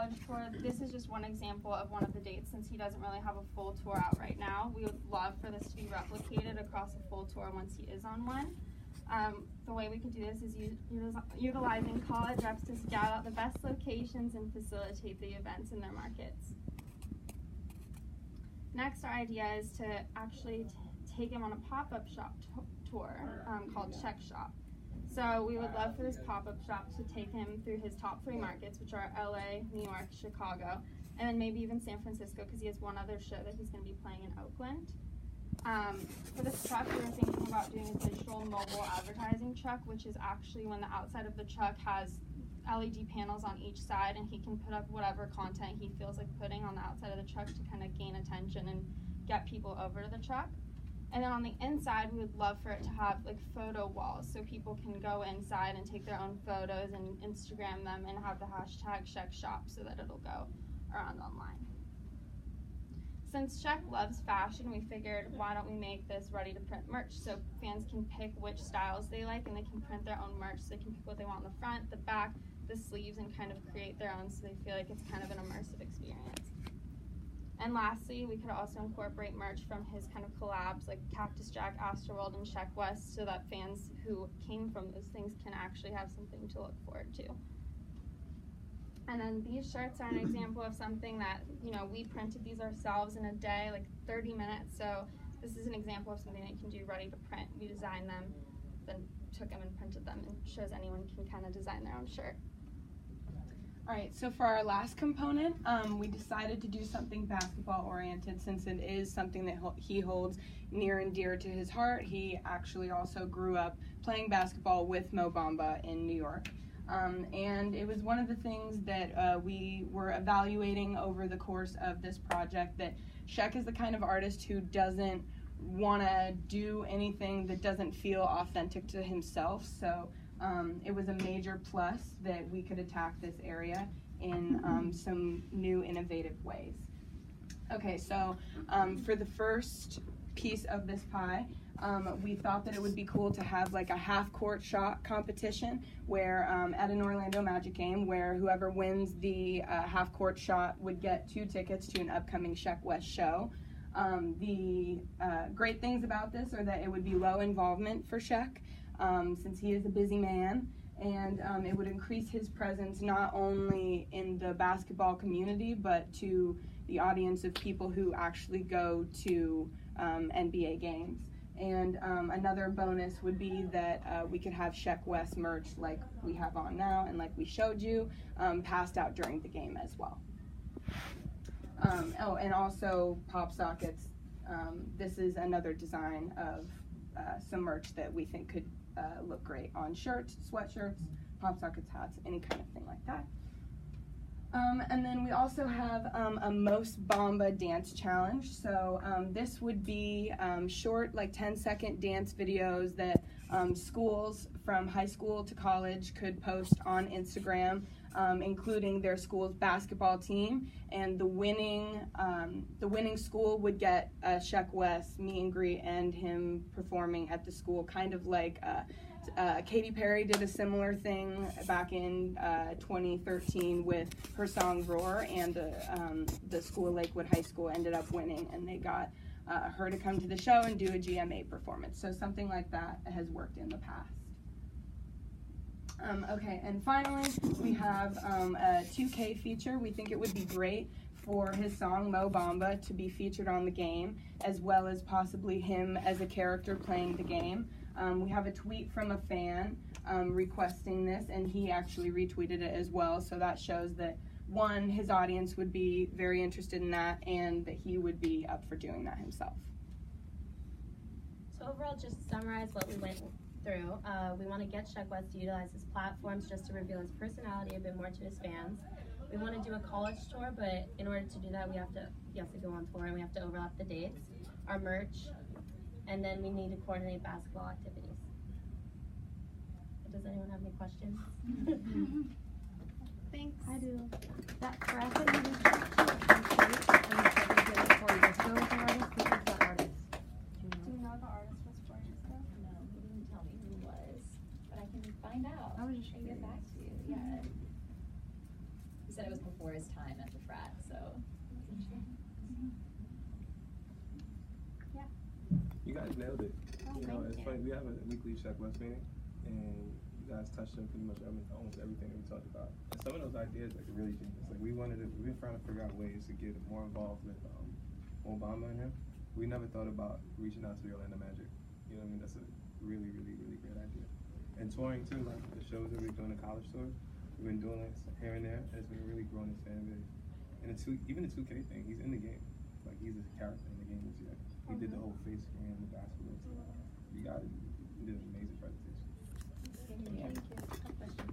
college tour. This is just one example of one of the dates since he doesn't really have a full tour out right now. We would love for this to be replicated across a full tour once he is on one. The way we could do this is utilizing college reps to scout out the best locations and facilitate the events in their markets. Next, our idea is to actually take him on a pop-up shop tour called Sheck Shop. So we would love for this pop-up shop to take him through his top 3 markets, which are LA, New York, Chicago, and then maybe even San Francisco because he has one other show that he's going to be playing in Oakland. For this truck, we were thinking about doing a digital mobile advertising truck, which is actually when the outside of the truck has LED panels on each side, and he can put up whatever content he feels like putting on the outside of the truck to kind of gain attention and get people over to the truck. And then on the inside, we would love for it to have like photo walls so people can go inside and take their own photos and Instagram them and have the hashtag Sheck Shop so that it'll go around online. Since Sheck loves fashion, we figured why don't we make this ready to print merch so fans can pick which styles they like and they can print their own merch so they can pick what they want on the front, the back, the sleeves, and kind of create their own so they feel like it's kind of an immersive experience. And lastly, we could also incorporate merch from his kind of collabs like Cactus Jack, Astroworld, and Sheck West so that fans who came from those things can actually have something to look forward to. And then these shirts are an example of something that, we printed these ourselves in a day, like 30 minutes. So this is an example of something that you can do ready to print. We designed them, then took them and printed them, and shows anyone can kind of design their own shirt. All right, so for our last component, we decided to do something basketball oriented since it is something that he holds near and dear to his heart. He actually also grew up playing basketball with Mo Bamba in New York. And it was one of the things that we were evaluating over the course of this project, that Sheck is the kind of artist who doesn't want to do anything that doesn't feel authentic to himself. So it was a major plus that we could attack this area in some new innovative ways. Okay, so for the first piece of this pie, we thought that it would be cool to have like a half-court shot competition where at an Orlando Magic game where whoever wins the half-court shot would get 2 tickets to an upcoming Sheck West show. The great things about this are that it would be low involvement for Sheck since he is a busy man, and it would increase his presence not only in the basketball community but to the audience of people who actually go to NBA games. And another bonus would be that we could have Sheck West merch like we have on now and like we showed you, passed out during the game as well. Oh, and also pop sockets. This is another design of some merch that we think could look great on shirts, sweatshirts, pop sockets, hats, any kind of thing like that. And then we also have a Most Bamba dance challenge. So this would be short, like 10-second dance videos that schools from high school to college could post on Instagram, including their school's basketball team. And the winning school would get a Sheck West meet and greet and him performing at the school, kind of like Katy Perry did a similar thing back in 2013 with her song Roar, and the school, Lakewood High School, ended up winning, and they got her to come to the show and do a GMA performance. So something like that has worked in the past. Okay, and finally, we have a 2K feature. We think it would be great for his song Mo Bamba to be featured on the game, as well as possibly him as a character playing the game. We have a tweet from a fan requesting this, and he actually retweeted it as well, so that shows that, one, his audience would be very interested in that, and that he would be up for doing that himself. So overall, just to summarize what we went through, we want to get Sheck West to utilize his platforms just to reveal his personality a bit more to his fans. We want to do a college tour, but in order to do that, we have to go on tour and we have to overlap the dates, our merch, and then we need to coordinate basketball activities. Does anyone have any questions? Thanks. I do. That graphic you just for disco artist, who is that artist? Do you know the artist was for disco? No, he didn't tell me who it was, but I can find out I was just and get back to you. Yeah. He said it was before his time at the frat, so. Yeah. You guys nailed it. Oh, You know, thank it's you. funny. We have a weekly Sheck West meeting, and you guys touched on pretty much almost everything that we talked about. And some of those ideas like really genius. Like we've been trying to figure out ways to get more involved with Obama and him. We never thought about reaching out to the Orlando Magic. You know what I mean? That's a really, really, really great idea. And touring too, like the shows that we're doing, the college tours, we've been doing it here and there, and it's been really growing his fan base. And even the 2K thing, he's in the game. Like he's a character in the game this year. He did the whole face scan, the basketball stuff. You got it. You did an amazing presentation. Thank you.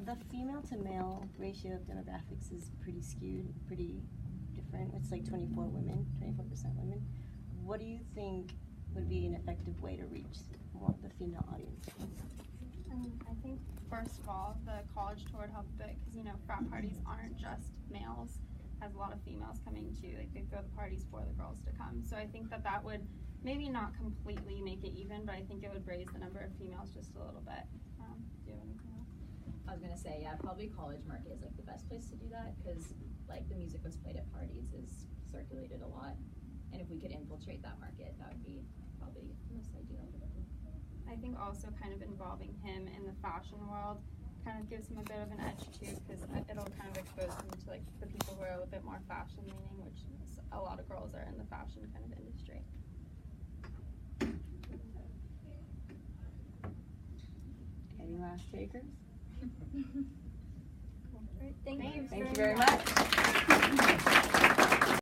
The female to male ratio of demographics is pretty skewed, pretty different. It's like 24% women. What do you think would be an effective way to reach more of the female audience? I think first of all, the college tour would help a bit because frat parties aren't just males. Has a lot of females coming too. Like they throw the parties for the girls to come. So I think that would maybe not completely make it even, but I think it would raise the number of females just a little bit. Do you have anything else? I was gonna say, yeah, probably college market is like the best place to do that because like the music was played at parties is circulated a lot, and if we could infiltrate that market, that would be probably most ideal. I think also kind of involving him in the fashion world kind of gives him a bit of an edge too, because it'll kind of expose him to like the people who are a little bit more fashion leaning, which a lot of girls are in the fashion kind of industry. Any last takers? Great. Thank you. Thank you very much.